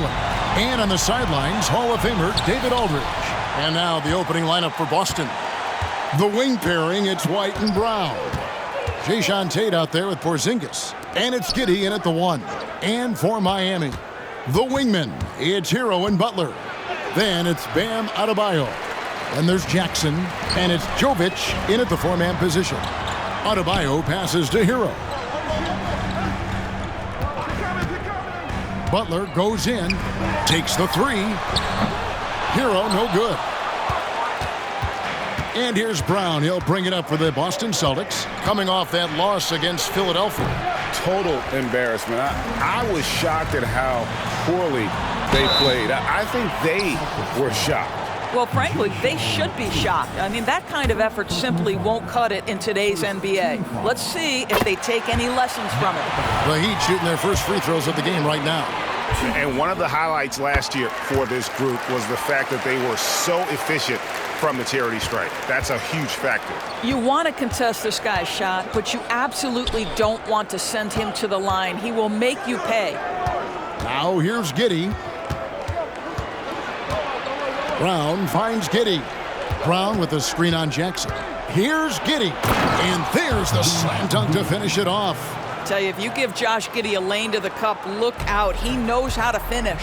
Garland. And on the sidelines, Hall of Famer David Aldridge. And now the opening lineup for Boston. The wing pairing, it's White and Brown. Jayshawn Tate out there with Porzingis. And it's Giddey in at the 1. And for Miami, the wingmen, it's Hero and Butler. Then it's Bam Adebayo. And there's Jackson. And it's Jovic in at the 4-man position. Adebayo passes to Hero. Butler goes in, takes the 3. Hero, no good. And here's Brown. He'll bring it up for the Boston Celtics, coming off that loss against Philadelphia. Total embarrassment. I was shocked at how poorly they played. I think they were shocked. Well, frankly, they should be shocked. I mean, that kind of effort simply won't cut it in today's NBA. Let's see if they take any lessons from it. The Heat shooting their first free throws of the game right now. And one of the highlights last year for this group was the fact that they were so efficient from the charity stripe. That's a huge factor. You want to contest this guy's shot, but you absolutely don't want to send him to the line. He will make you pay. Now here's Giddey. Brown finds Giddey. Brown with the screen on Jackson. Here's Giddey. And there's the slam dunk to finish it off. I tell you, if you give Josh Giddey a lane to the cup, look out. He knows how to finish.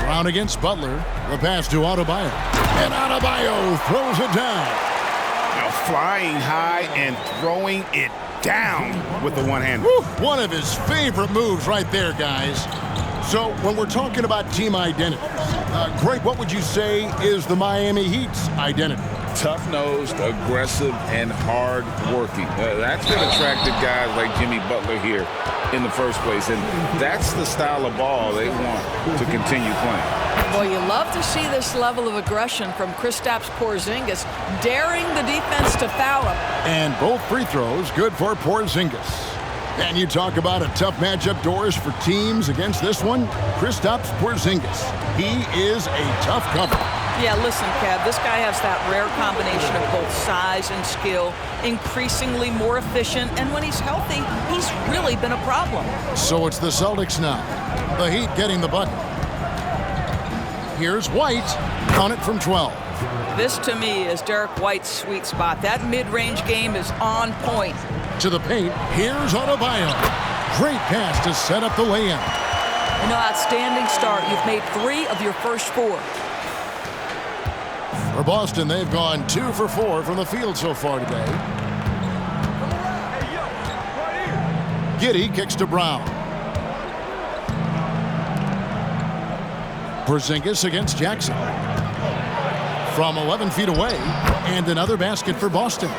Brown against Butler. The pass to Adebayo. And Adebayo throws it down. Now flying high and throwing it down with the one hand. One of his favorite moves right there, guys. So when we're talking about team identity, Greg, what would you say is the Miami Heat's identity? Tough-nosed, aggressive, and hard-working. That's what attracted guys like Jimmy Butler here in the first place, and that's the style of ball they want to continue playing. Well, you love to see this level of aggression from Kristaps Porzingis, daring the defense to foul him. And both free throws good for Porzingis. And you talk about a tough matchup, Doris, for teams against this one. Kristaps Porzingis. He is a tough cover. Yeah, listen, Kev, this guy has that rare combination of both size and skill, increasingly more efficient, and when he's healthy, he's really been a problem. So it's the Celtics now. The Heat getting the bucket. Here's White. On it from 12. This, to me, is Derek White's sweet spot. That mid-range game is on point. To the paint, here's Adebayo. Great pass to set up the lay-in. You know, outstanding start. You've made 3 of your first 4. For Boston, they've gone 2 for 4 from the field so far today. Giddey kicks to Brown. Porzingis against Jackson. From 11 feet away, and another basket for Boston.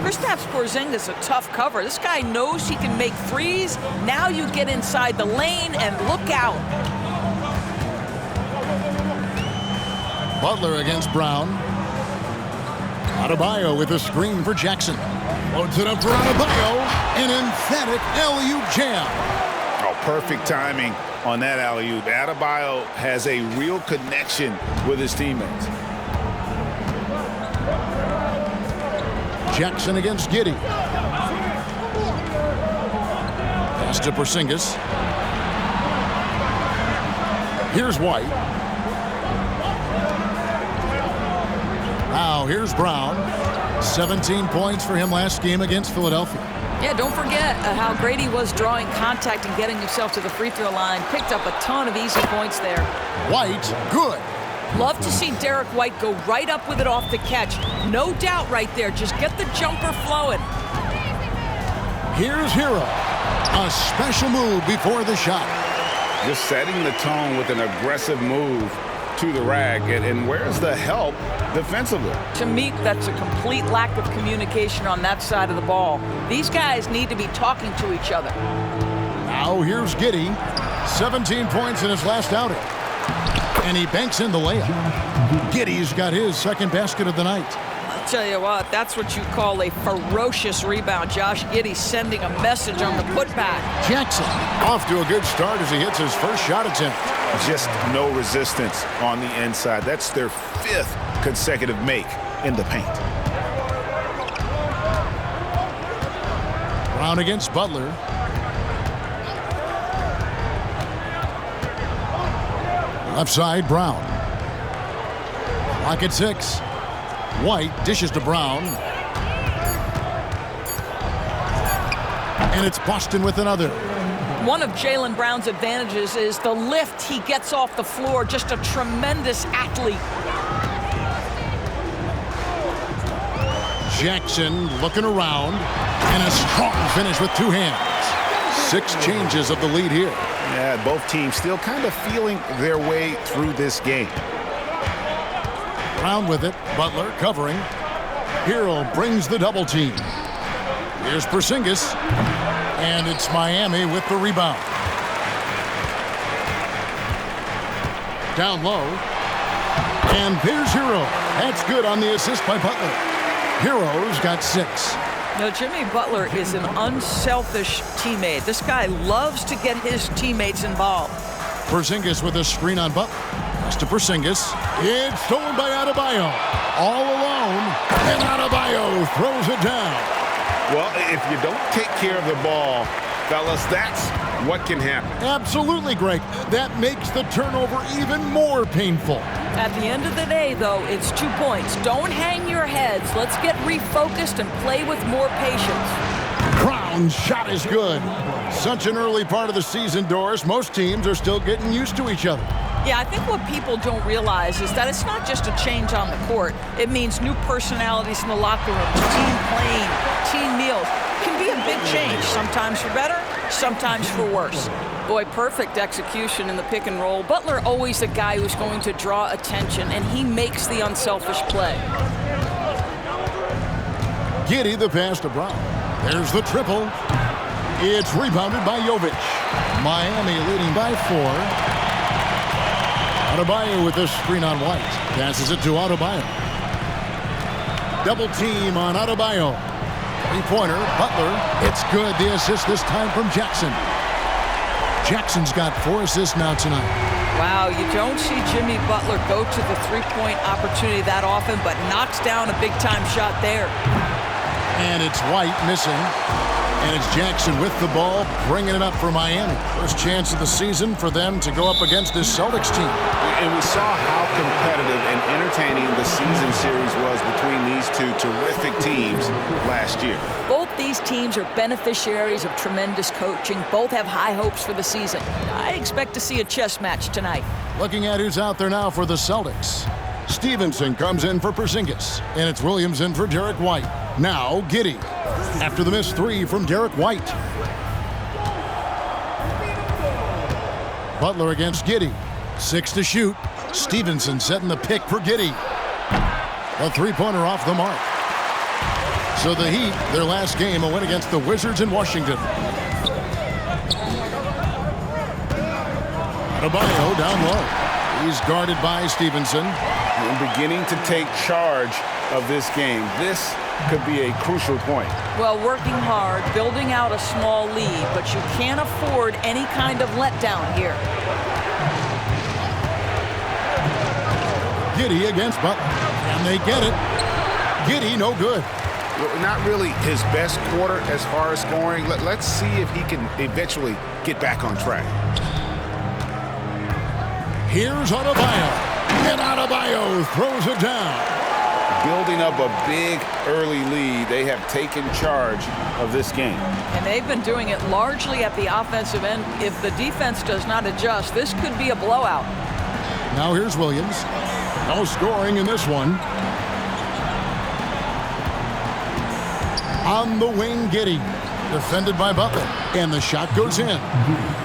Kristaps Porzingis, a tough cover. This guy knows he can make threes. Now you get inside the lane and look out. Butler against Brown. Adebayo with a screen for Jackson. Loads it up for Adebayo. An emphatic alley-oop jam. Oh, perfect timing on that alley-oop. Adebayo has a real connection with his teammates. Jackson against Giddey. Pass to Porzingis. Here's White. Now here's Brown. 17 points for him last game against Philadelphia. Yeah, don't forget how great he was drawing contact and getting himself to the free throw line. Picked up a ton of easy points there. White, good. Love to see Derek White go right up with it off the catch. No doubt right there. Just get the jumper flowing. Here's Hero. A special move before the shot. Just setting the tone with an aggressive move to the rack. And where's the help defensively? To me, that's a complete lack of communication on that side of the ball. These guys need to be talking to each other. Now here's Giddey. 17 points in his last outing. And he banks in the layup. Giddey's got his second basket of the night. I'll tell you what, that's what you call a ferocious rebound. Josh Giddey sending a message on the putback. Jackson off to a good start as he hits his first shot attempt. Just no resistance on the inside. That's their 5th consecutive make in the paint. Brown against Butler. Left side, Brown. Lock at 6. White dishes to Brown. And it's Boston with another. One of Jaylen Brown's advantages is the lift he gets off the floor. Just a tremendous athlete. Jackson looking around. And a strong finish with 2 hands. 6 changes of the lead here. Yeah, both teams still kind of feeling their way through this game. Brown with it. Butler covering. Hero brings the double team. Here's Porzingis. And it's Miami with the rebound. Down low. And there's Hero. That's good on the assist by Butler. Hero's got 6. No, Jimmy Butler is an unselfish teammate. This guy loves to get his teammates involved. Porzingis with a screen on Butler. Pass to Porzingis. It's stolen by Adebayo. All alone. And Adebayo throws it down. Well, if you don't take care of the ball, fellas, that's what can happen. Absolutely, Greg. That makes the turnover even more painful. At the end of the day, though, it's 2 points. Don't hang your heads. Let's get refocused and play with more patience. Brown's shot is good. Such an early part of the season, Doris. Most teams are still getting used to each other. Yeah, I think what people don't realize is that it's not just a change on the court. It means new personalities in the locker rooms, team playing, team meals. It can be a big change, sometimes for better, sometimes for worse. Boy, perfect execution in the pick and roll. Butler always the guy who's going to draw attention, and he makes the unselfish play. Giddey the pass to Brown. There's the triple. It's rebounded by Jovic. Miami leading by 4. Adebayo with this screen on White. Passes it to Adebayo. Double team on Adebayo. 3-pointer, Butler. It's good. The assist this time from Jackson. Jackson's got 4 assists now tonight. Wow, you don't see Jimmy Butler go to the three-point opportunity that often, but knocks down a big-time shot there. And it's White missing. And it's Jackson with the ball, bringing it up for Miami. First chance of the season for them to go up against this Celtics team. And we saw how competitive and entertaining the season series was between these two terrific teams last year. Both these teams are beneficiaries of tremendous coaching. Both have high hopes for the season. I expect to see a chess match tonight. Looking at who's out there now for the Celtics. Stevenson comes in for Porzingis, and it's Williams in for Derek White. Now Giddey. After the missed 3 from Derek White. Butler against Giddey. 6 to shoot. Stevenson setting the pick for Giddey. A 3-pointer off the mark. So the Heat, their last game, a win against the Wizards in Washington. Adebayo down low. He's guarded by Stevenson. And beginning to take charge of this game. This could be a crucial point. Well, working hard, building out a small lead, but you can't afford any kind of letdown here. Giddey against Butler. And they get it. Giddey, no good. Not really his best quarter as far as scoring. Let's see if he can eventually get back on track. Here's Adebayo. And Adebayo throws it down. Building up a big early lead. They have taken charge of this game. And they've been doing it largely at the offensive end. If the defense does not adjust, this could be a blowout. Now here's Williams. No scoring in this one. On the wing, Giddey. Defended by Butler. And the shot goes in.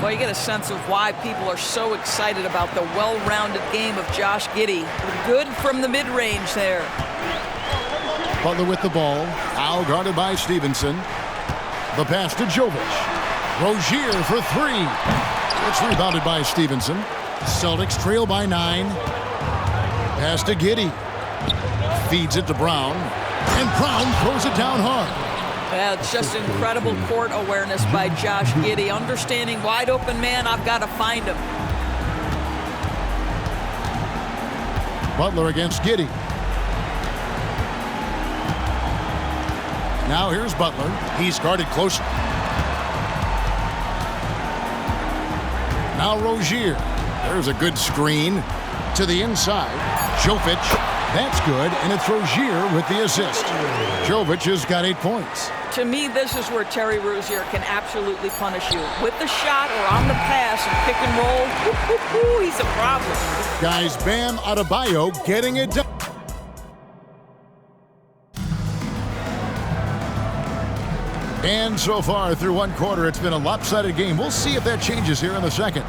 Well, you get a sense of why people are so excited about the well-rounded game of Josh Giddey. Good from the mid-range there. Butler with the ball. Now guarded by Stevenson. The pass to Jovic. Rozier for 3. It's rebounded by Stevenson. Celtics trail by 9. Pass to Giddey. Feeds it to Brown. And Brown throws it down hard. Yeah, it's just incredible court awareness by Josh Giddey. Understanding wide open man, I've got to find him. Butler against Giddey. Now here's Butler. He's guarded closely. Now Rozier. There's a good screen to the inside. Jovic, that's good, and it's Rozier with the assist. Jovic has got 8 points. To me, this is where Terry Rozier can absolutely punish you. With the shot or on the pass and pick and roll, he's a problem. Guys, Bam Adebayo getting it done. And so far through one quarter, it's been a lopsided game. We'll see if that changes here in the second.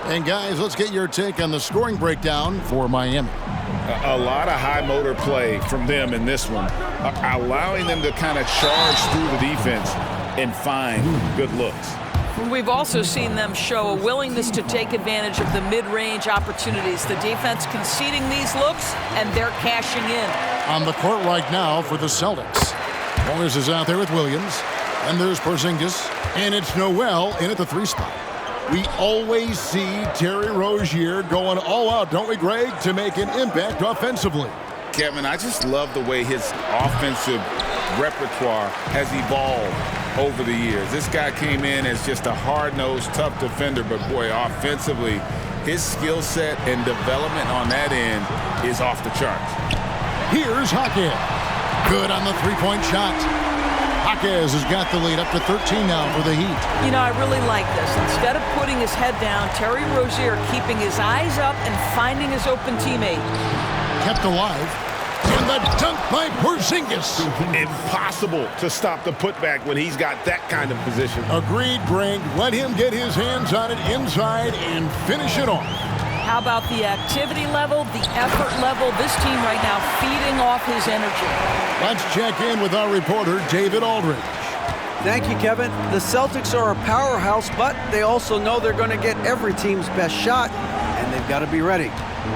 And guys, let's get your take on the scoring breakdown for Miami. A lot of high motor play from them in this one, allowing them to kind of charge through the defense and find good looks. We've also seen them show a willingness to take advantage of the mid-range opportunities. The defense conceding these looks, and they're cashing in. On the court right now for the Celtics. Morris is out there with Williams, and there's Porzingis, and it's Noel in at the 3 spot. We always see Terry Rozier going all out, don't we, Greg, to make an impact offensively. Kevin, I just love the way his offensive repertoire has evolved over the years. This guy came in as just a hard-nosed, tough defender, but boy, offensively, his skill set and development on that end is off the charts. Here's Hackett. Good on the 3-point shot. Jaquez has got the lead up to 13 now for the Heat. You know, I really like this. Instead of putting his head down, Terry Rozier keeping his eyes up and finding his open teammate. Kept alive. And the dunk by Porzingis. Impossible to stop the putback when he's got that kind of position. Agreed, Greg. Let him get his hands on it inside and finish it off. How about the activity level, the effort level? This team right now feeding off his energy. Let's check in with our reporter, David Aldridge. Thank you, Kevin. The Celtics are a powerhouse, but they also know they're going to get every team's best shot, and they've got to be ready.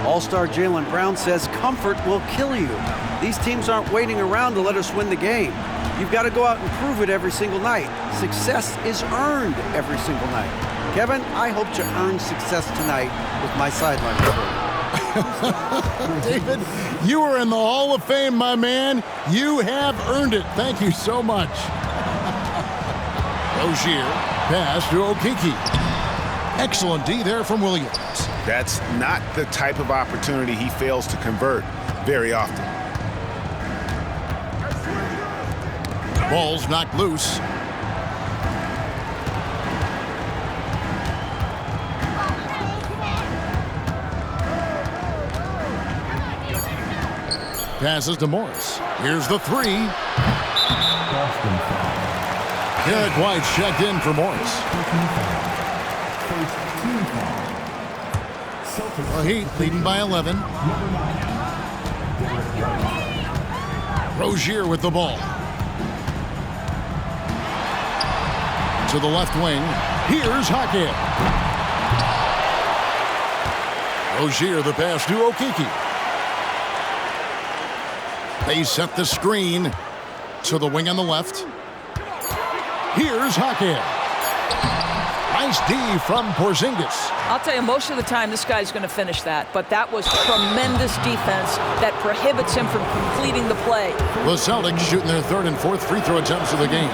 All-star Jaylen Brown says comfort will kill you. These teams aren't waiting around to let us win the game. You've got to go out and prove it every single night. Success is earned every single night. Kevin, I hope to earn success tonight with my sideline report. David, you are in the Hall of Fame, my man. You have earned it. Thank you so much. Rozier, pass to Okeke. Excellent D there from Williams. That's not the type of opportunity he fails to convert very often. Ball's knocked loose. Passes to Morris. Here's the 3. Derek White's checked in for Morris. The Heat leading by 11. Rozier with the ball. To the left wing. Here's Hackett. Rozier the pass to Okeke. They set the screen to the wing on the left. Here's Hackett. Nice D from Porzingis. I'll tell you, most of the time this guy's going to finish that, but that was tremendous defense that prohibits him from completing the play. The Celtics shooting their 3rd and 4th free throw attempts of the game.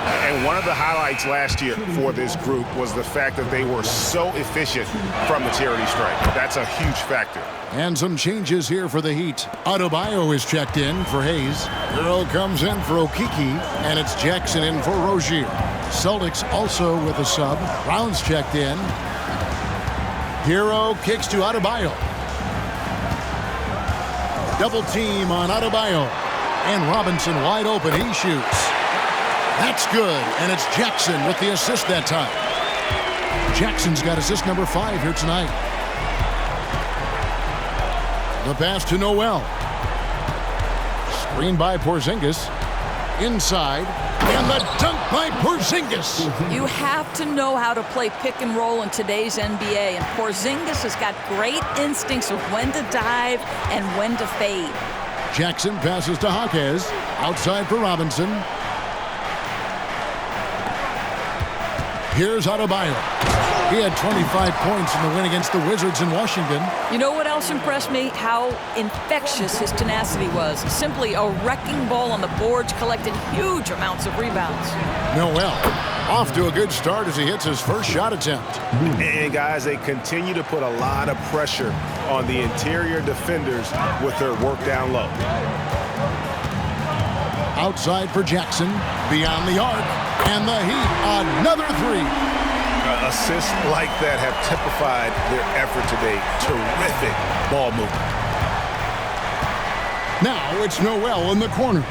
And one of the highlights last year for this group was the fact that they were so efficient from the charity stripe. That's a huge factor. And some changes here for the Heat. Adebayo is checked in for Hayes. Hero comes in for Okeke, and it's Jackson in for Rozier. Celtics also with a sub. Brown's checked in. Hero kicks to Adebayo. Double team on Adebayo. And Robinson wide open. He shoots. That's good. And it's Jackson with the assist that time. Jackson's got assist number 5 here tonight. The pass to Noel. Screen by Porzingis. Inside. And the dunk by Porzingis. You have to know how to play pick and roll in today's NBA, and Porzingis has got great instincts of when to dive and when to fade. Jackson passes to Jaquez. Outside for Robinson. Here's Adebayo. He had 25 points in the win against the Wizards in Washington. You know what else impressed me? How infectious his tenacity was. Simply a wrecking ball on the boards, collected huge amounts of rebounds. Noel Off to a good start as he hits his first shot attempt. And guys, they continue to put a lot of pressure on the interior defenders with their work down low. Outside for Jackson, beyond the arc, and the Heat, another three. Assists like that have typified their effort today. Terrific ball movement. Now it's Noel in the corner.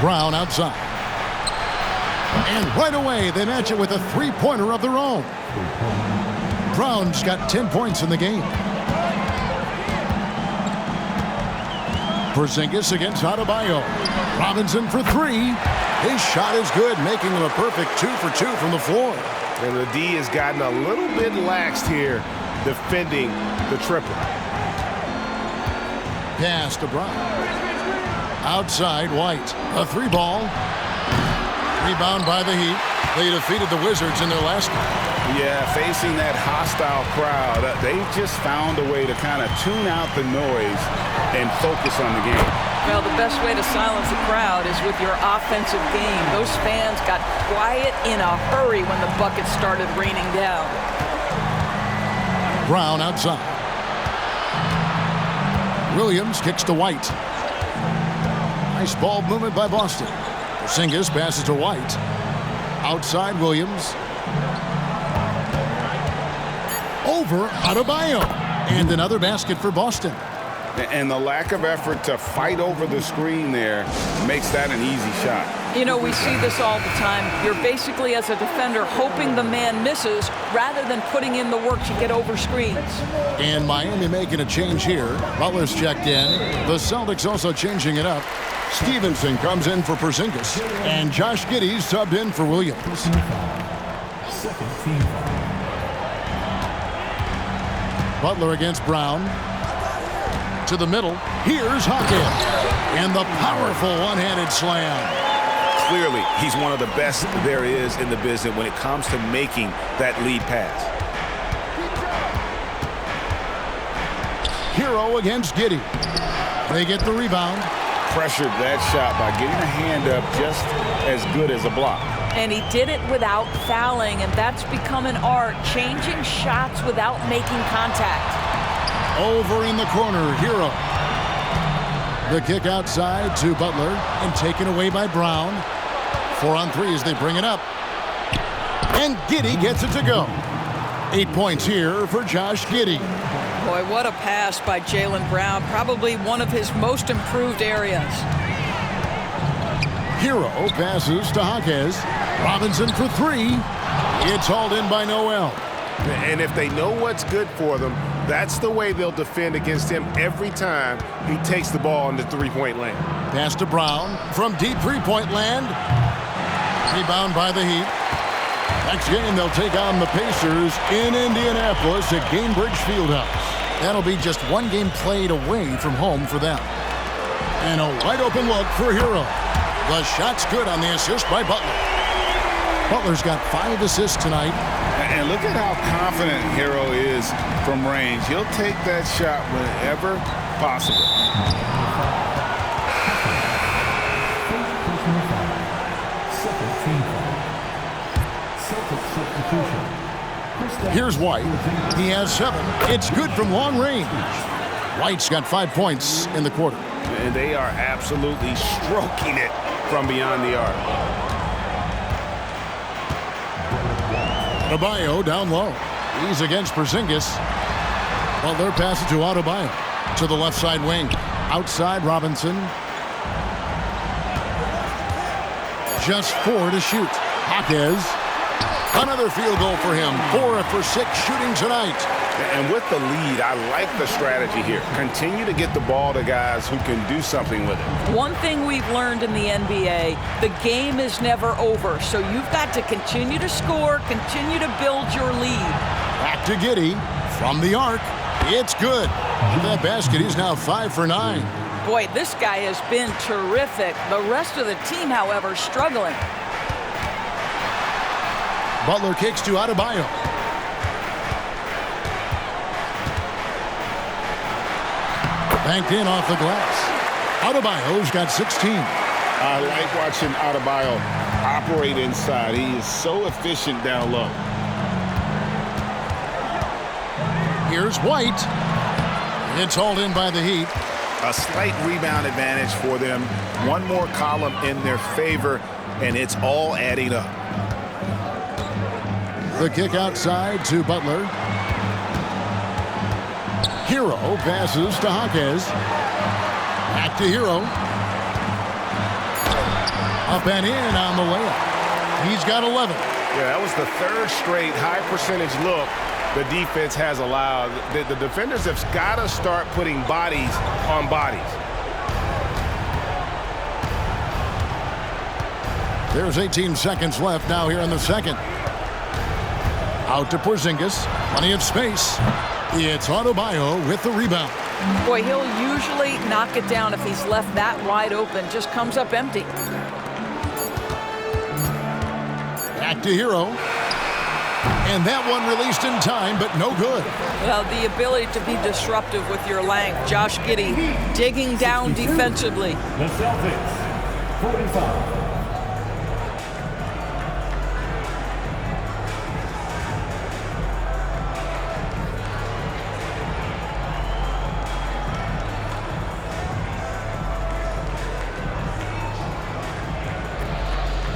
Brown outside. And right away, they match it with a three-pointer of their own. Brown's got 10 points in the game. Porzingis against Adebayo. Robinson for three. His shot is good, making him a perfect 2 for 2 from the floor. And the D has gotten a little bit laxed here defending the triple. Pass to Brown. Outside, White. A three ball. Rebound by the Heat. They defeated the Wizards in their last game. Yeah, facing that hostile crowd, they've just found a way to kind of tune out the noise and focus on the game. Well, the best way to silence the crowd is with your offensive game. Those fans got quiet in a hurry when the buckets started raining down. Brown outside. Williams kicks to White. Nice ball movement by Boston. Porzingis passes to White. Outside Williams. Over Adebayo. And another basket for Boston. And the lack of effort to fight over the screen there makes that an easy shot. You know, we see this all the time. You're basically, as a defender, hoping the man misses rather than putting in the work to get over screens. And Miami making a change here. Butler's checked in. The Celtics also changing it up. Stevenson comes in for Porzingis. And Josh Giddey's subbed in for Williams. Butler against Brown. To the middle. Here's Hawkins. And the powerful one-handed slam. Clearly, he's one of the best there is in the business when it comes to making that lead pass. Hero against Giddey. They get the rebound. Pressured that shot by getting a hand up just as good as a block. And he did it without fouling, and that's become an art, changing shots without making contact. Over in the corner, Hero. The kick outside to Butler and taken away by Brown. 4 on 3 as they bring it up. And Giddey gets it to go. 8 points here for Josh Giddey. Boy, what a pass by Jaylen Brown. Probably one of his most improved areas. Hero passes to Hawkins. Robinson for three. It's hauled in by Noel. And if they know what's good for them, that's the way they'll defend against him every time he takes the ball in the three-point lane. Pass to Brown from deep three-point land. Rebound by the Heat. Next game, they'll take on the Pacers in Indianapolis at Gainbridge Fieldhouse. That'll be just one game played away from home for them. And a wide-open look for Hero. The shot's good on the assist by Butler. Butler's got 5 assists tonight. And look at how confident Hero is from range. He'll take that shot whenever possible. Here's White. He has 7. It's good from long range. White's got 5 points in the quarter. And they are absolutely stroking it from beyond the arc. Adebayo down low. He's against Porzingis. Butler passes to Adebayo. To the left side wing. Outside Robinson. Just 4 to shoot. Hawkins. Another field goal for him. 4 for 6 shooting tonight. And with the lead, I like the strategy here. Continue to get the ball to guys who can do something with it. One thing we've learned in the NBA, the game is never over. So you've got to continue to score, continue to build your lead. Back to Giddey. From the arc. It's good. That basket, he's now 5 for 9. Boy, this guy has been terrific. The rest of the team, however, struggling. Butler kicks to Adebayo. Banked in off the glass. Adebayo's got 16. I like watching Adebayo operate inside. He is so efficient down low. Here's White. It's hauled in by the Heat. A slight rebound advantage for them. One more column in their favor, and it's all adding up. The kick outside to Butler. Hero passes to Jaquez. Back to Hero. Up and in on the layup. He's got 11. Yeah, that was the third straight high percentage look the defense has allowed. The defenders have got to start putting bodies on bodies. There's 18 seconds left now here in the second. Out to Porzingis. Plenty of space. It's Adebayo with the rebound. Boy, he'll usually knock it down if he's left that wide open. Just comes up empty. Back to Hero. And that one released in time, but no good. Well, the ability to be disruptive with your length. Josh Giddey digging down defensively. The Celtics, 45.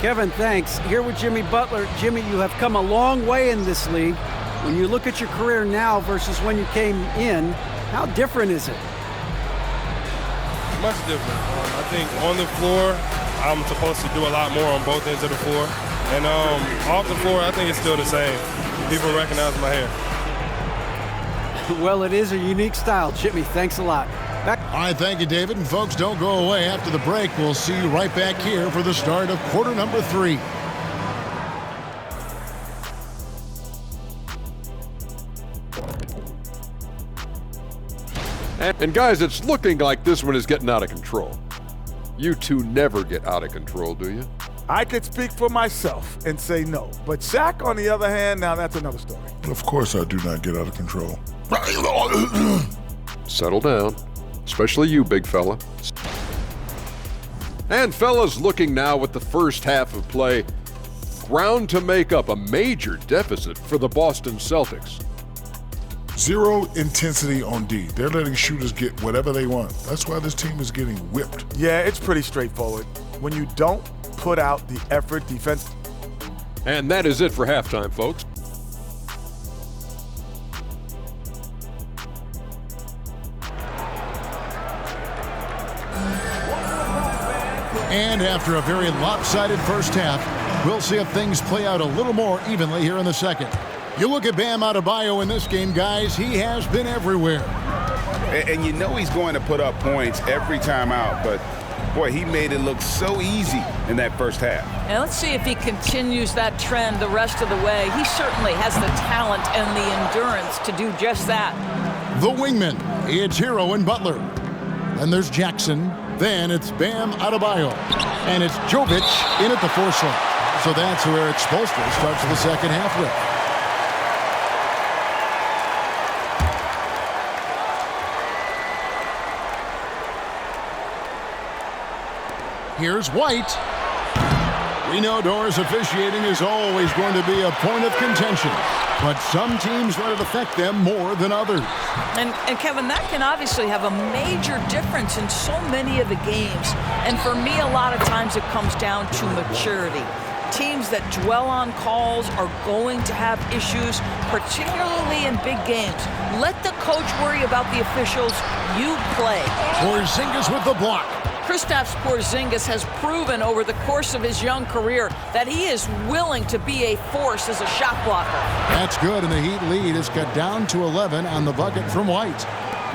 Kevin, thanks. Here with Jimmy Butler. Jimmy, you have come a long way in this league. When you look at your career now versus when you came in, how different is it? Much different. I think on the floor, I'm supposed to do a lot more on both ends of the floor. And off the floor, I think it's still the same. People recognize my hair. Well, it is a unique style. Jimmy, thanks a lot. Back. All right, thank you, David. And folks, don't go away. After the break, we'll see you right back here for the start of quarter number 3. And guys, it's looking like this one is getting out of control. You two never get out of control, do you? I could speak for myself and say no. But Shaq, on the other hand, now that's another story. Of course I do not get out of control. Settle down. Especially you, big fella. And fellas, looking now at the first half of play, ground to make up a major deficit for the Boston Celtics. Zero intensity on D. They're letting shooters get whatever they want. That's why this team is getting whipped. Yeah, it's pretty straightforward. When you don't put out the effort defense. And that is it for halftime, folks. And after a very lopsided first half, we'll see if things play out a little more evenly here in the second. You look at Bam Adebayo in this game, guys, he has been everywhere. And you know he's going to put up points every time out, but boy, he made it look so easy in that first half. And let's see if he continues that trend the rest of the way. He certainly has the talent and the endurance to do just that. The wingman, it's Hero and Butler. Then there's Jackson. Then it's Bam Adebayo. And it's Jovic in at the 4 slot. So that's who Eric Spoelstra starts the second half with. Here's White. We know Doris officiating is always going to be a point of contention, but some teams let it affect them more than others. And Kevin, that can obviously have a major difference in so many of the games. And for me, a lot of times it comes down to maturity. Teams that dwell on calls are going to have issues, particularly in big games. Let the coach worry about the officials. You play. Porzingis with the block. Kristaps Porzingis has proven over the course of his young career that he is willing to be a force as a shot blocker. That's good, and the Heat lead is cut down to 11 on the bucket from White.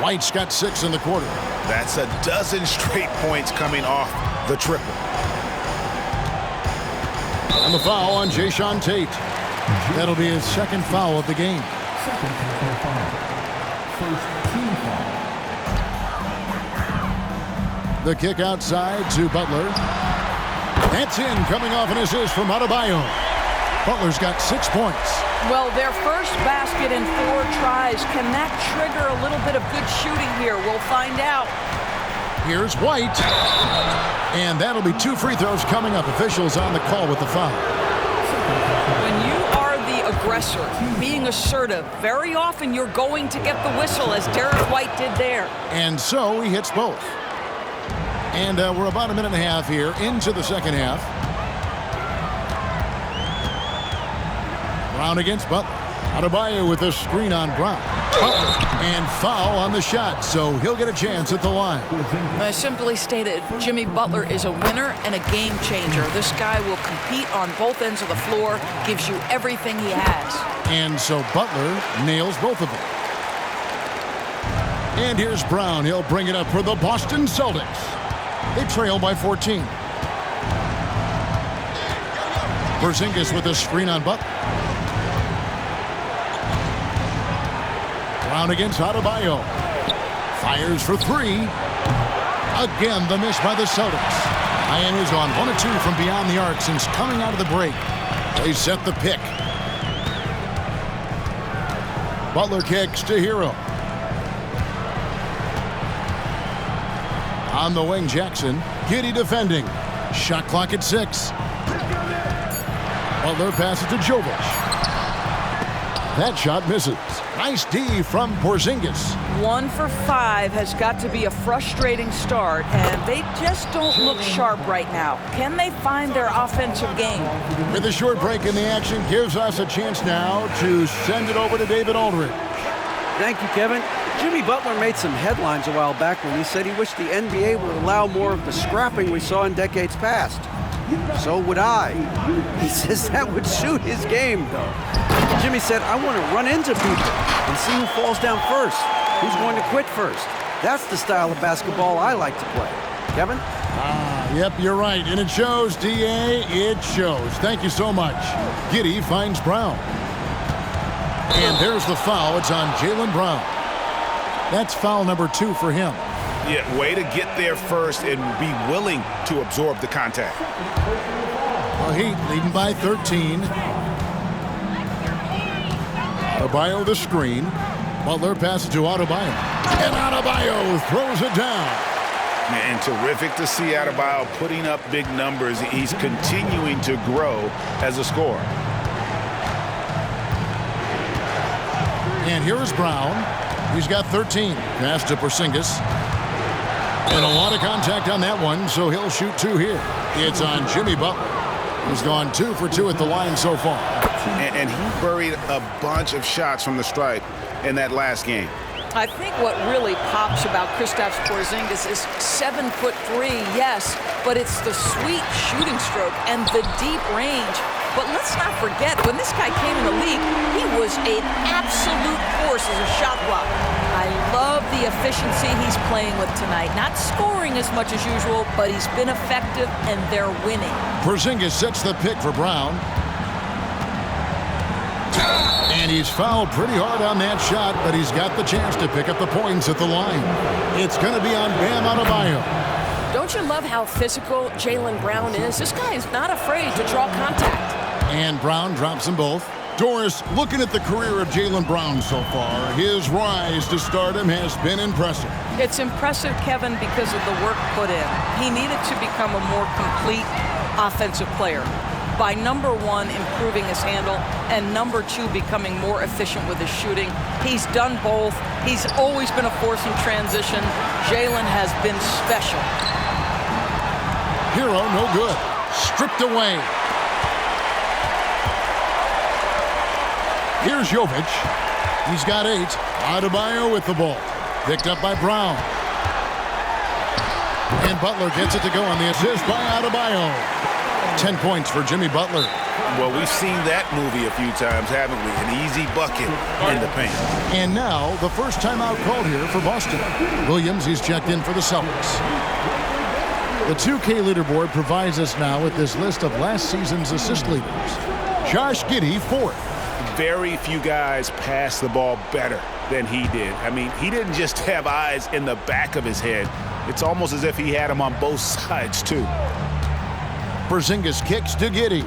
White's got 6 in the quarter. That's a dozen straight points coming off the triple. And the foul on Jayshawn Tate. That'll be his second foul of the game. Second personal foul. First team foul. The kick outside to Butler. That's in, coming off an assist from Adebayo. Butler's got 6 points. Well, their first basket in 4 tries. Can that trigger a little bit of good shooting here? We'll find out. Here's White. And that'll be 2 free throws coming up. Officials on the call with the foul. When you are the aggressor, being assertive, very often you're going to get the whistle, as Derek White did there. And so he hits both. And we're about a minute and a half here into the second half. Brown against Butler. Adebayo with a screen on Brown. And foul on the shot, so he'll get a chance at the line. I simply stated, Jimmy Butler is a winner and a game changer. This guy will compete on both ends of the floor, gives you everything he has. And so Butler nails both of them. And here's Brown. He'll bring it up for the Boston Celtics. They trail by 14. Porzingis with a screen on Butler. Brown against Adebayo. Fires for 3. Again, the miss by the Celtics. Miami's gone 1 of 2 from beyond the arc since coming out of the break. They set the pick. Butler kicks to Hero. On the wing, Jackson. Giddey defending. Shot clock at 6. Butler passes to Jovic. That shot misses. Nice D from Porzingis. 1 for 5 has got to be a frustrating start, and they just don't look sharp right now. Can they find their offensive game? With a short break in the action, gives us a chance now to send it over to David Aldridge. Thank you, Kevin. Jimmy Butler made some headlines a while back when he said he wished the NBA would allow more of the scrapping we saw in decades past. So would I. He says that would suit his game, though. Jimmy said, I want to run into people and see who falls down first, who's going to quit first. That's the style of basketball I like to play. Kevin? Yep, you're right. And it shows, D.A. It shows. Thank you so much. Giddey finds Brown. And there's the foul. It's on Jaylen Brown. That's foul number 2 for him. Yeah, way to get there first and be willing to absorb the contact. Well, Heat leading by 13. Adebayo the screen. Butler passes to Adebayo. And Adebayo throws it down. And terrific to see Adebayo putting up big numbers. He's continuing to grow as a scorer. And here is Brown. He's got 13. Pass to Porzingis. And a lot of contact on that one, so he'll shoot 2 here. It's on Jimmy Butler. He's gone 2 for 2 at the line so far. And he buried a bunch of shots from the stripe in that last game. I think what really pops about Kristaps Porzingis is 7'3", yes, but it's the sweet shooting stroke and the deep range. But let's not forget, when this guy came in the league, he was an absolute force as a shot blocker. I love the efficiency he's playing with tonight. Not scoring as much as usual, but he's been effective, and they're winning. Porzingis sets the pick for Brown. And he's fouled pretty hard on that shot, but he's got the chance to pick up the points at the line. It's going to be on Bam Adebayo. Don't you love how physical Jaylen Brown is? This guy is not afraid to draw contact. And Brown drops them both. Doris, looking at the career of Jaylen Brown so far, his rise to stardom has been impressive. It's impressive, Kevin, because of the work put in. He needed to become a more complete offensive player. By number 1, improving his handle, and number 2, becoming more efficient with his shooting. He's done both. He's always been a force in transition. Jaylen has been special. Hero, no good. Stripped away. Here's Jovic. He's got 8. Adebayo with the ball. Picked up by Brown. And Butler gets it to go on the assist by Adebayo. 10 points for Jimmy Butler. Well, we've seen that movie a few times, haven't we? An easy bucket in the paint. And now, the first timeout called here for Boston. Williams, he's checked in for the Celtics. The 2K leaderboard provides us now with this list of last season's assist leaders. Josh Giddey, 4th. Very few guys pass the ball better than he did. I mean, he didn't just have eyes in the back of his head. It's almost as if he had them on both sides, too. Porzingis kicks to Giddey.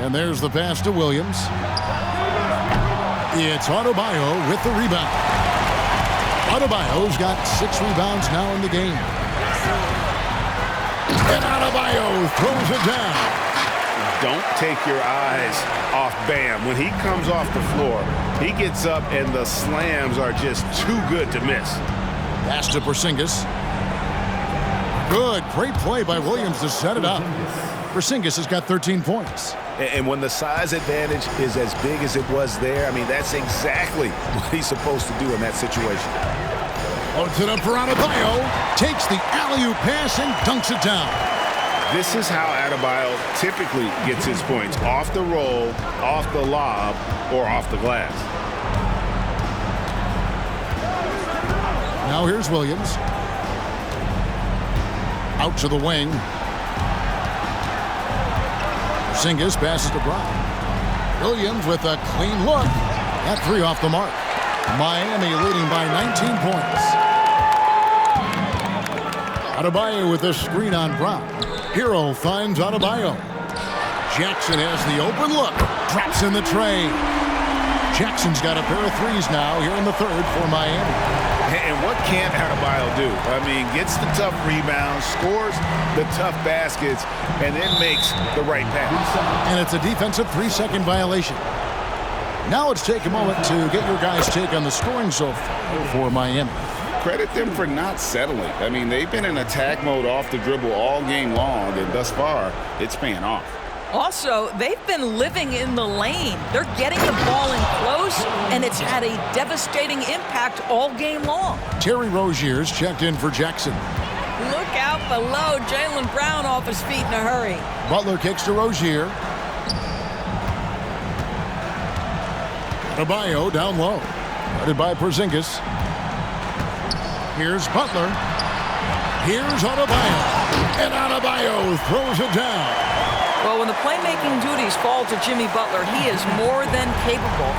And there's the pass to Williams. It's Adebayo with the rebound. Adebayo's got 6 rebounds now in the game. And Adebayo throws it down. Don't take your eyes off Bam. When he comes off the floor, he gets up and the slams are just too good to miss. Pass to Porzingis. Good, great play by Williams to set it up. Porzingis has got 13 points. And when the size advantage is as big as it was there, I mean, that's exactly what he's supposed to do in that situation. Holds it up for Adebayo. Takes the alley-oop pass and dunks it down. This is how Adebayo typically gets his points. Off the roll, off the lob, or off the glass. Now here's Williams. Out to the wing. Porzingis passes to Brown. Williams with a clean look. That 3 off the mark. Miami leading by 19 points. Adebayo with a screen on Brown. Hero finds Adebayo. Jackson has the open look. Drops in the tray. Jackson's got a pair of threes now here in the third for Miami. And what can't Adebayo do? I mean, gets the tough rebounds, scores the tough baskets, and then makes the right pass. And it's a defensive 3-second violation. Now let's take a moment to get your guys' take on the scoring so far for Miami. Credit them for not settling. I mean, they've been in attack mode off the dribble all game long, and thus far, it's paying off. Also, they've been living in the lane. They're getting the ball in close, and it's had a devastating impact all game long. Terry Rozier's checked in for Jackson. Look out below. Jaylen Brown off his feet in a hurry. Butler kicks to Rozier. Adebayo down low. Guarded by Porzingis. Here's Butler. Here's Adebayo. And Adebayo throws it down. Well, when the playmaking duties fall to Jimmy Butler, he is more than capable.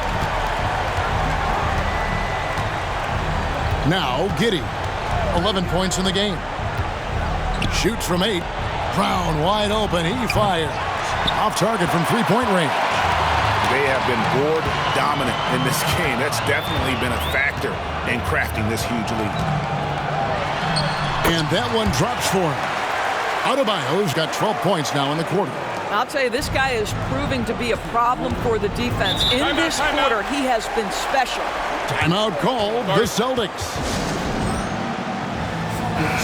Now, Giddey. 11 points in the game. Shoots from 8. Brown wide open. He fires. Off target from 3-point range. They have been board dominant in this game. That's definitely been a factor in crafting this huge lead. And that one drops for him. Adebayo's got 12 points now in the quarter. I'll tell you, this guy is proving to be a problem for the defense. In this quarter, he has been special. Timeout called the Celtics.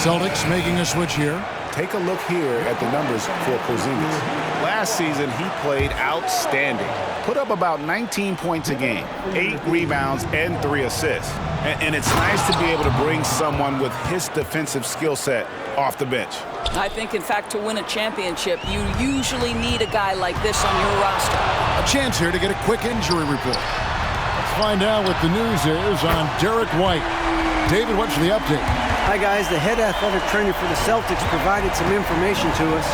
Celtics making a switch here. Take a look here at the numbers for Porzingis. Last season, he played outstanding. Put up about 19 points a game, 8 rebounds, and 3 assists. And it's nice to be able to bring someone with his defensive skill set off the bench. I think, in fact, to win a championship, you usually need a guy like this on your roster. A chance here to get a quick injury report. Let's find out what the news is on Derek White. David, what's the update? Hi, guys. The head athletic trainer for the Celtics provided some information to us.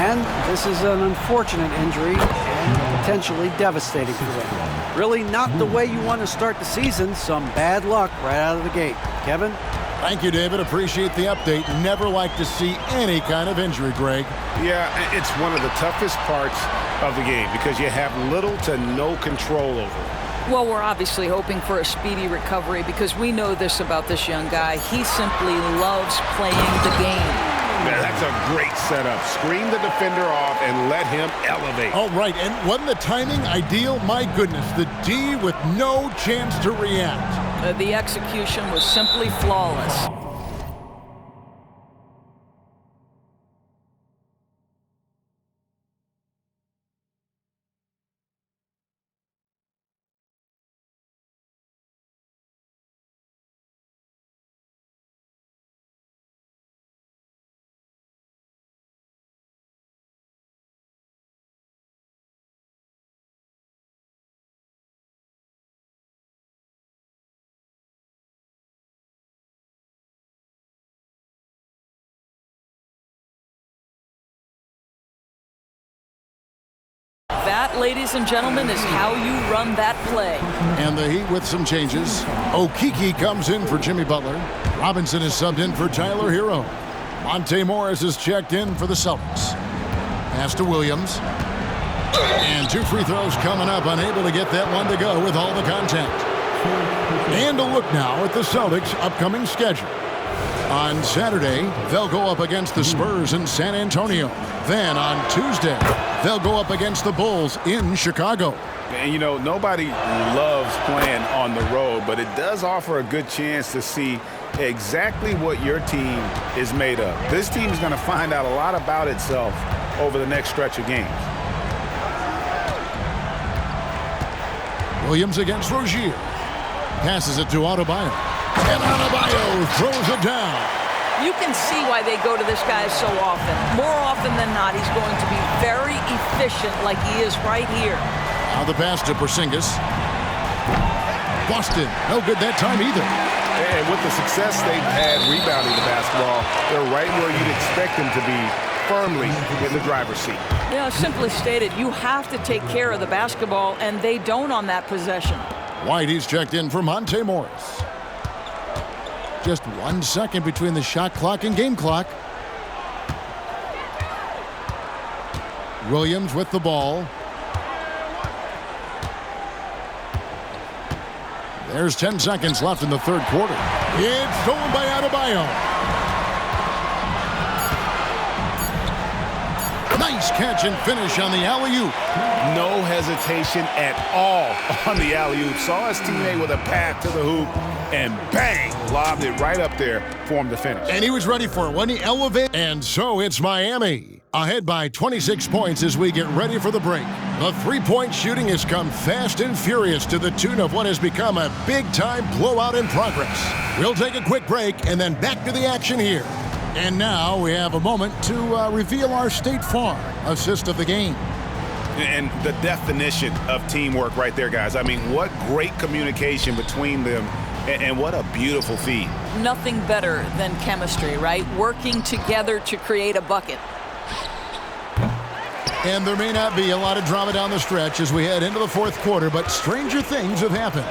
And this is an unfortunate injury and potentially devastating for them. Really not the way you want to start the season. Some bad luck right out of the gate. Kevin? Thank you, David. Appreciate the update. Never like to see any kind of injury, Greg. Yeah, it's one of the toughest parts of the game because you have little to no control over it. Well, we're obviously hoping for a speedy recovery because we know this about this young guy. He simply loves playing the game. Yeah, that's a great setup. Screen the defender off and let him elevate. All right, and wasn't the timing ideal? My goodness, the D with no chance to react. The execution was simply flawless. That, ladies and gentlemen, is how you run that play. And the Heat with some changes. Okeke comes in for Jimmy Butler. Robinson is subbed in for Tyler Hero. Monte Morris is checked in for the Celtics. Pass to Williams. And 2 free throws coming up. Unable to get that one to go with all the contact. And a look now at the Celtics' upcoming schedule. On Saturday, they'll go up against the Spurs in San Antonio. Then on Tuesday, they'll go up against the Bulls in Chicago. And, you know, nobody loves playing on the road, but it does offer a good chance to see exactly what your team is made of. This team is going to find out a lot about itself over the next stretch of games. Williams against Rozier. Passes it to Adebayo. And Adebayo throws it down. You can see why they go to this guy so often. More often than not, he's going to be very efficient like he is right here. Now the pass to Porzingis. Boston, no good that time either. And with the success they've had rebounding the basketball, they're right where you'd expect them to be, firmly in the driver's seat. You know, simply stated, you have to take care of the basketball, and they don't on that possession. White, he's checked in for Monte Morris. Just 1 second between the shot clock and game clock. Williams with the ball. There's 10 seconds left in the third quarter. It's stolen by Adebayo. Nice catch and finish on the alley-oop. No hesitation at all on the alley-oop. Saw his teammate with a pass to the hoop, and bang, lobbed it right up there for him to finish. And he was ready for it when he elevated. And so it's Miami, ahead by 26 points as we get ready for the break. The three-point shooting has come fast and furious to the tune of what has become a big-time blowout in progress. We'll take a quick break and then back to the action here. And now we have a moment to reveal our State Farm assist of the game. And the definition of teamwork right there, guys. I mean, what great communication between them, and what a beautiful feed. Nothing better than chemistry, right? Working together to create a bucket. And there may not be a lot of drama down the stretch as we head into the fourth quarter, but stranger things have happened.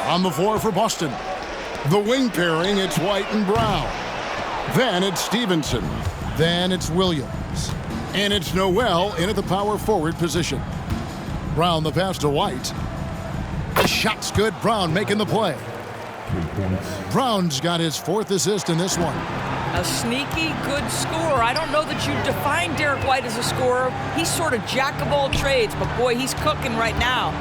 On the floor for Boston, the wing pairing, it's White and Brown. Then it's Stevenson. Then it's Williams. And it's Noel in at the power forward position. Brown the pass to White. The shot's good. Brown making the play. Brown's got his fourth assist in this one. A sneaky good scorer. I don't know that you define Derek White as a scorer. He's sort of jack of all trades, but boy, he's cooking right now.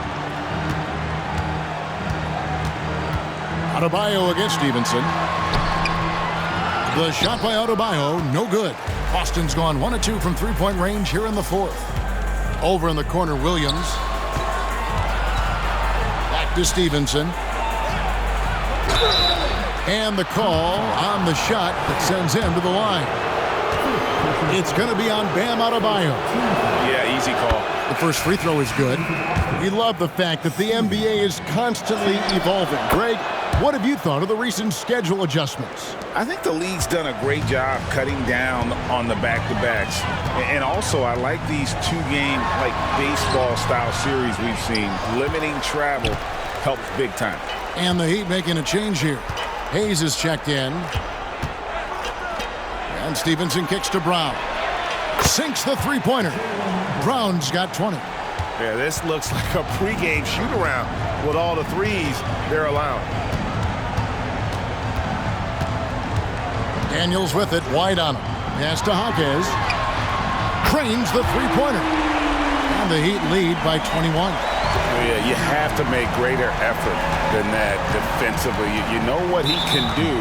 Adebayo against Stevenson. The shot by Adebayo, no good. Boston's gone 1 of 2 from three-point range here in the fourth. Over in the corner, Williams. Back to Stevenson. And the call on the shot that sends him to the line. It's going to be on Bam Adebayo. Yeah, easy call. The first free throw is good. We love the fact that the NBA is constantly evolving. Greg, what have you thought of the recent schedule adjustments? I think the league's done a great job cutting down on the back-to-backs. And also, I like these two-game, like, baseball-style series we've seen. Limiting travel helps big time. And the Heat making a change here. Hayes is checked in. And Stevenson kicks to Brown. Sinks the three-pointer. Brown's got 20. Yeah, this looks like a pregame shoot-around with all the threes they're allowing. Daniels with it, wide on him. Pass to Hawkes. Cranes the three-pointer. And the Heat lead by 21. Yeah, you have to make greater effort than that defensively. You know what he can do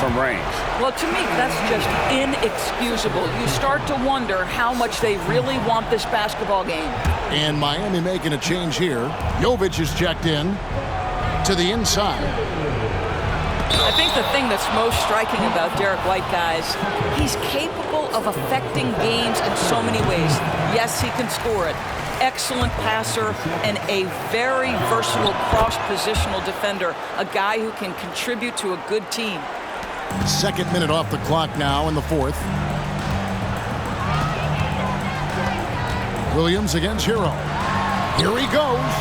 from range. Well, to me, that's just inexcusable. You start to wonder how much they really want this basketball game. And Miami making a change here. Jovic is checked in to the inside. I think the thing that's most striking about Derek White, guys, he's capable of affecting games in so many ways. Yes, he can score it. Excellent passer and a very versatile cross-positional defender, a guy who can contribute to a good team. Second minute off the clock now in the fourth. Williams against Hero. Here he goes.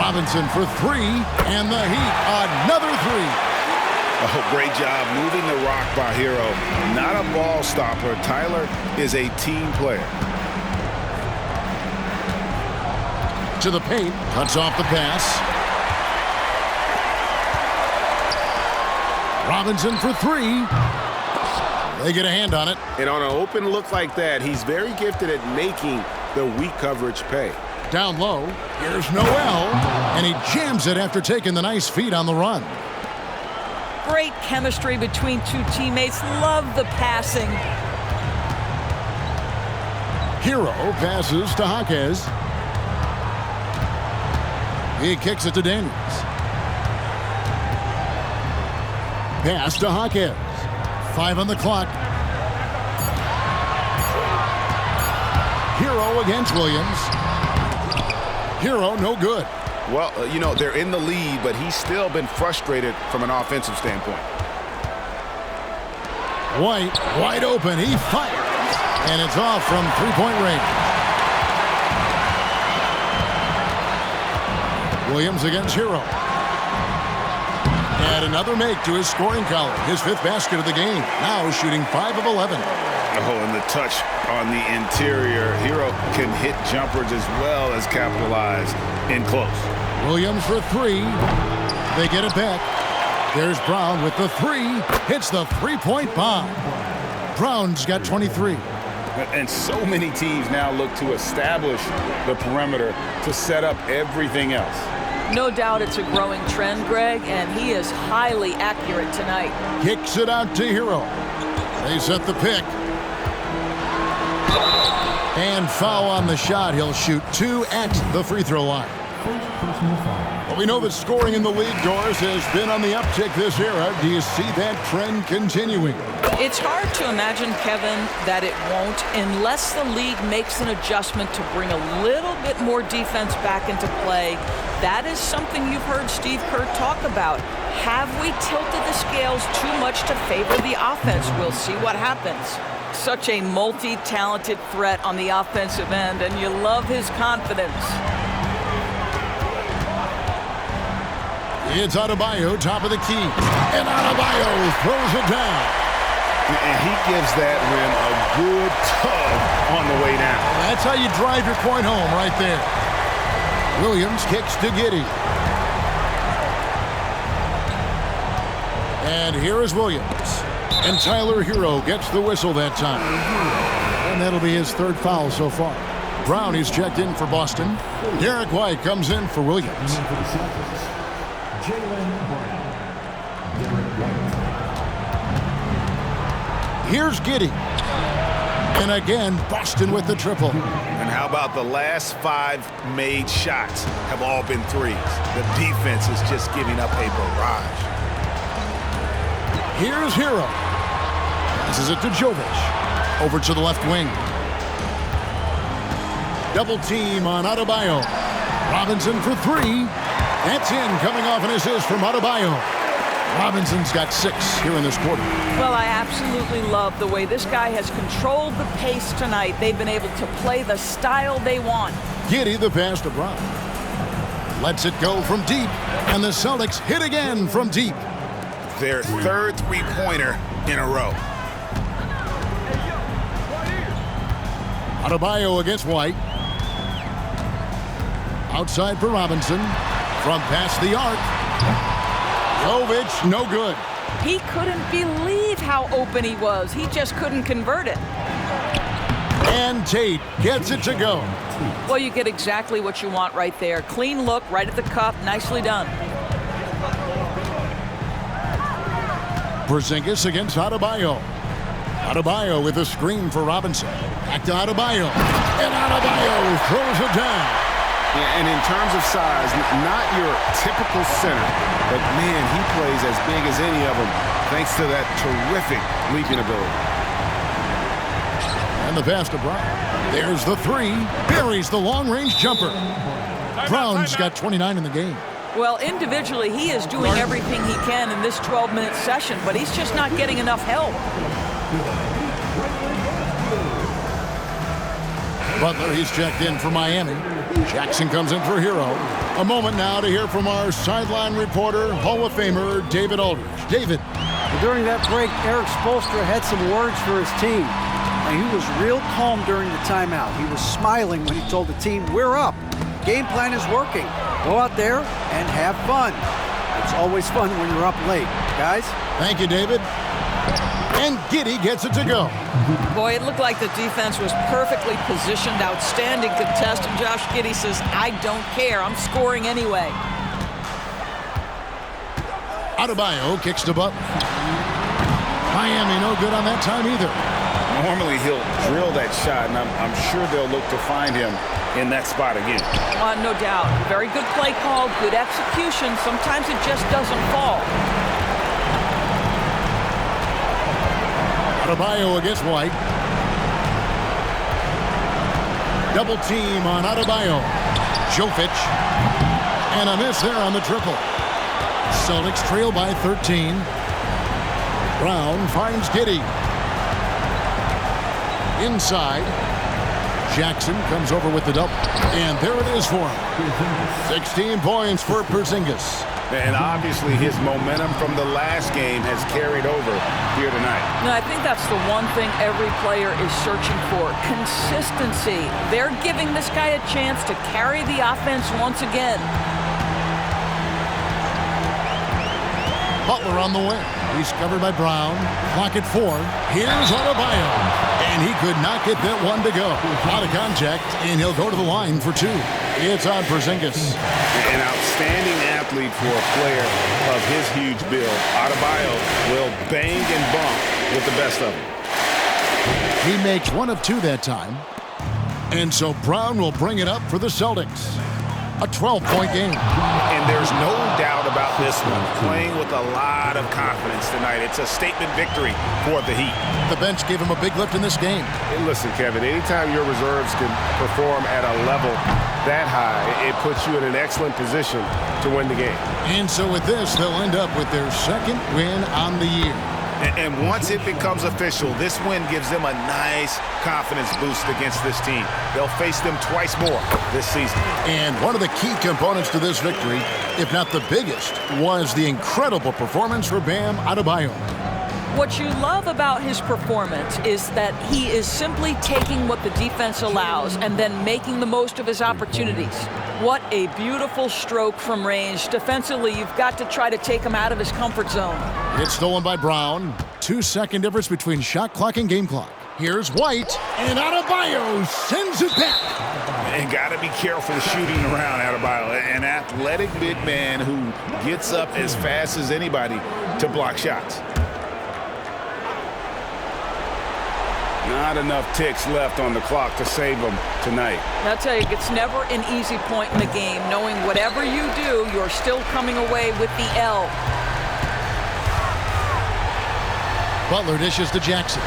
Robinson for three, and the Heat another three. Oh, great job moving the rock by Hero. Not a ball stopper. Tyler is a team player. To the paint, cuts off the pass. Robinson for three. They get a hand on it. And on an open look like that, he's very gifted at making the weak coverage pay. Down low, here's Noel, and he jams it after taking the nice feed on the run. Great chemistry between two teammates. Love the passing. Hero passes to Jaquez. He kicks it to Daniels. Pass to Jaquez. 5 on the clock. Hero against Williams. Hero, no good. Well, you know, they're in the lead, but he's still been frustrated from an offensive standpoint. White, wide open. He fires, and it's off from three-point range. Williams against Hero. And another make to his scoring column. His 5th basket of the game. Now shooting 5 of 11. Oh, and the touch on the interior. Hero can hit jumpers as well as capitalize in close. Williams for 3. They get it back. There's Brown with the 3. Hits the three-point bomb. Brown's got 23. And so many teams now look to establish the perimeter to set up everything else. No doubt it's a growing trend, Greg, and he is highly accurate tonight. Kicks it out to Hero. They set the pick. And foul on the shot. He'll shoot 2 at the free throw line. Well, we know that scoring in the league, Doris, has been on the uptick this era. Do you see that trend continuing? It's hard to imagine, Kevin, that it won't unless the league makes an adjustment to bring a little bit more defense back into play. That is something you've heard Steve Kerr talk about. Have we tilted the scales too much to favor the offense? We'll see what happens. Such a multi-talented threat on the offensive end, and you love his confidence. It's Adebayo, top of the key. And Adebayo throws it down. And he gives that rim a good tug on the way down. That's how you drive your point home right there. Williams kicks to Giddey. And here is Williams. And Tyler Hero gets the whistle that time. And that'll be his 3rd foul so far. Brown is checked in for Boston. Derek White comes in for Williams. Here's Giddey. And again, Boston with the triple. And how about the last 5 made shots have all been threes? The defense is just giving up a barrage. Here's Hero. Passes it to Jovic. Over to the left wing. Double team on Adebayo. Robinson for 3. That's in, coming off an assist from Adebayo. Robinson's got 6 here in this quarter. Well, I absolutely love the way this guy has controlled the pace tonight. They've been able to play the style they want. Giddey the pass to Brown. Lets it go from deep, and the Celtics hit again from deep. Their 3rd three-pointer in a row. Adebayo against White. Outside for Robinson. From past the arc. Jovic, no good. He couldn't believe how open he was. He just couldn't convert it. And Tate gets it to go. Well, you get exactly what you want right there. Clean look, right at the cup. Nicely done. Porzingis against Adebayo. Adebayo with a screen for Robinson. Back to Adebayo. And Adebayo throws it down. Yeah, and in terms of size, not your typical center, but man, he plays as big as any of them thanks to that terrific leaping ability. And the pass to Brown. There's the 3. Buries the long-range jumper. Brown's got 29 in the game. Well, individually, he is doing everything he can in this 12-minute session, but he's just not getting enough help. Butler, he's checked in for Miami. Jackson comes in for Hero. A moment now to hear from our sideline reporter, Hall of Famer David Aldridge. David. During that break, Eric Spoelstra had some words for his team. And he was real calm during the timeout. He was smiling when he told the team, "We're up. Game plan is working. Go out there and have fun." It's always fun when you're up late. Guys? Thank you, David. And Giddey gets it to go. Boy, it looked like the defense was perfectly positioned. Outstanding contest. And Josh Giddey says, I don't care. I'm scoring anyway. Adebayo kicks to Butler. Miami no good on that time either. Normally he'll drill that shot, and I'm sure they'll look to find him in that spot again. No doubt. Very good play call, good execution. Sometimes it just doesn't fall. Adebayo against White. Double team on Adebayo. Jokic. And a miss there on the triple. Celtics trail by 13. Brown finds Giddey. Inside. Jackson comes over with the double. And there it is for him. 16 points for Porzingis. And obviously his momentum from the last game has carried over here tonight. No, I think that's the one thing every player is searching for. Consistency. They're giving this guy a chance to carry the offense once again. Butler on the wing. He's covered by Brown. Clock at 4. Here's Adebayo. And he could not get that one to go. Out of contact, and he'll go to the line for 2. It's on Porzingis. An outstanding athlete for a player of his huge build. Adebayo will bang and bump with the best of them. He makes 1 of 2 that time. And so Brown will bring it up for the Celtics. A 12-point game. And there's no doubt about this one. Playing with a lot of confidence tonight. It's a statement victory for the Heat. The bench gave him a big lift in this game. And listen, Kevin, anytime your reserves can perform at a level that high, it puts you in an excellent position to win the game. And so with this, they'll end up with their 2nd win on the year. And once it becomes official, this win gives them a nice confidence boost against this team. They'll face them twice more this season. And one of the key components to this victory, if not the biggest, was the incredible performance for Bam Adebayo. What you love about his performance is that he is simply taking what the defense allows and then making the most of his opportunities. What a beautiful stroke from range. Defensively, you've got to try to take him out of his comfort zone. It's stolen by Brown. 2-second difference between shot clock and game clock. Here's White, and Adebayo sends it back. And got to be careful shooting around Adebayo. An athletic big man who gets up as fast as anybody to block shots. Not enough ticks left on the clock to save them tonight. I'll tell you, it's never an easy point in the game, knowing whatever you do, you're still coming away with the L. Butler dishes to Jackson.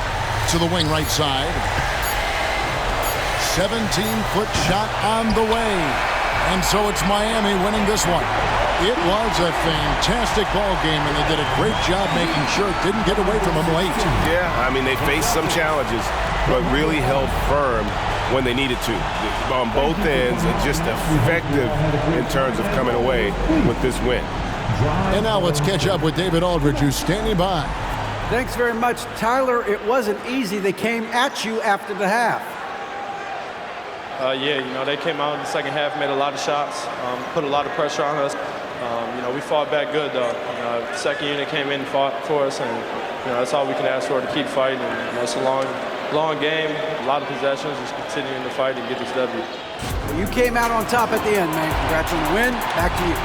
To the wing right side. 17-foot shot on the way. And so it's Miami winning this one. It was a fantastic ball game, and they did a great job making sure it didn't get away from them late. Yeah, I mean, they faced some challenges, but really held firm when they needed to. On both ends, and just effective in terms of coming away with this win. And now let's catch up with David Aldridge, who's standing by. Thanks very much, Tyler. It wasn't easy. They came at you after the half. Yeah, you know, they came out in the second half, made a lot of shots, put a lot of pressure on us. You know, we fought back good, though. The second unit came in and fought for us, and, you know, that's all we can ask for, to keep fighting. And, you know, it's a long game, a lot of possessions, just continuing to fight and get this W. Well, you came out on top at the end, man. Congrats on the win. Back to you.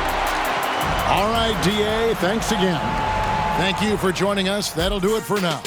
All right, DA, thanks again. Thank you for joining us. That'll do it for now.